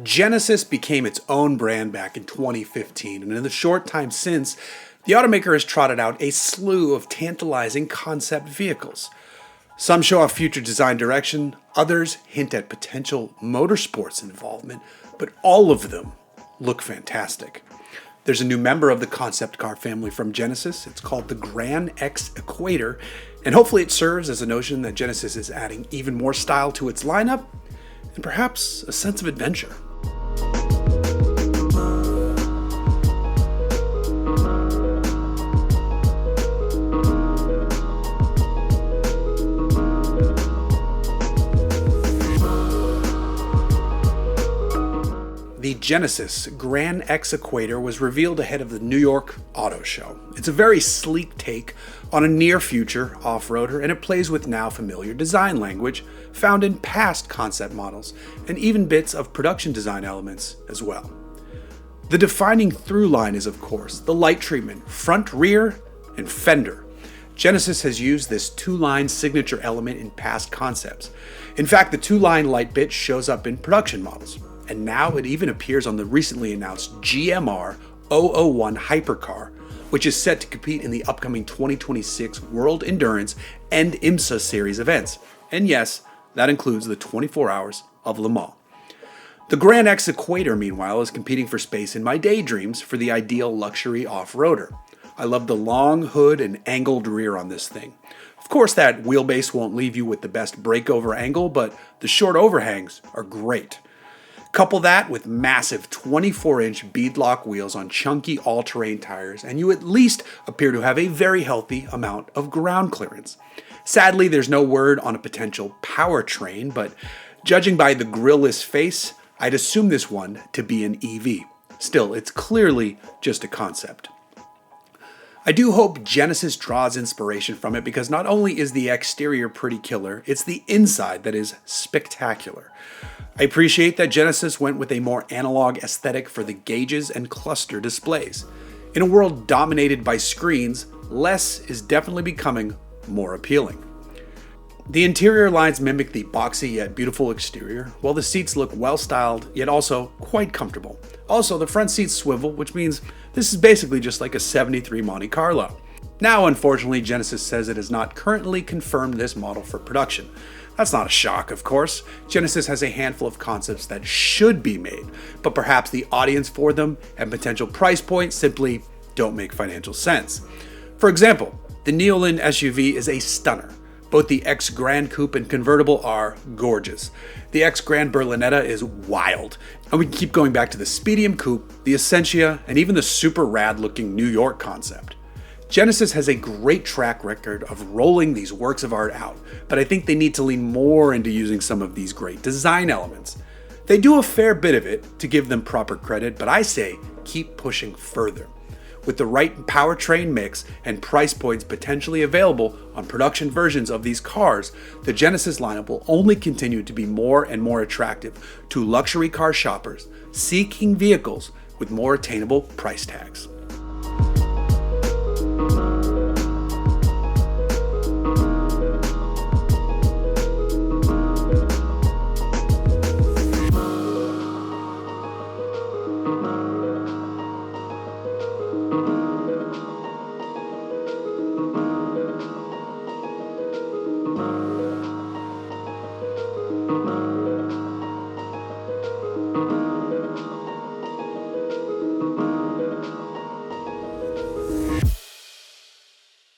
Genesis became its own brand back in 2015, and in the short time since, the automaker has trotted out a slew of tantalizing concept vehicles. Some show off future design direction, others hint at potential motorsports involvement, but all of them look fantastic. There's a new member of the concept car family from Genesis. It's called the Gran X Equator, and hopefully it serves as a notion that Genesis is adding even more style to its lineup and perhaps a sense of adventure. The Genesis Gran X Equator was revealed ahead of the New York Auto Show. It's a very sleek take on a near-future off-roader, and it plays with now familiar design language found in past concept models, and even bits of production design elements as well. The defining through line is, of course, the light treatment, front, rear, and fender. Genesis has used this two-line signature element in past concepts. In fact, the two-line light bit shows up in production models. And now it even appears on the recently announced GMR 001 hypercar, which is set to compete in the upcoming 2026 World Endurance and IMSA Series events. And yes, that includes the 24 Hours of Le Mans. The Gran X Equator, meanwhile, is competing for space in my daydreams for the ideal luxury off-roader. I love the long hood and angled rear on this thing. Of course, that wheelbase won't leave you with the best breakover angle, but the short overhangs are great. Couple that with massive 24-inch beadlock wheels on chunky all-terrain tires, and you at least appear to have a very healthy amount of ground clearance. Sadly, there's no word on a potential powertrain, but judging by the grille-less face, I'd assume this one to be an EV. Still, it's clearly just a concept. I do hope Genesis draws inspiration from it, because not only is the exterior pretty killer, it's the inside that is spectacular. I appreciate that Genesis went with a more analog aesthetic for the gauges and cluster displays. In a world dominated by screens, less is definitely becoming more appealing. The interior lines mimic the boxy yet beautiful exterior, while the seats look well styled yet also quite comfortable. Also, the front seats swivel, which means this is basically just like a 73 Monte Carlo. Now, unfortunately, Genesis says it has not currently confirmed this model for production. That's not a shock, of course. Genesis has a handful of concepts that should be made, but perhaps the audience for them and potential price points simply don't make financial sense. For example, the Neolin SUV is a stunner. Both the X Gran Coupe and convertible are gorgeous. The X Gran Berlinetta is wild, and we can keep going back to the Speedium Coupe, the Essentia, and even the super rad looking New York concept. Genesis has a great track record of rolling these works of art out, but I think they need to lean more into using some of these great design elements. They do a fair bit of it to give them proper credit, but I say keep pushing further. With the right powertrain mix and price points potentially available on production versions of these cars, the Genesis lineup will only continue to be more and more attractive to luxury car shoppers seeking vehicles with more attainable price tags.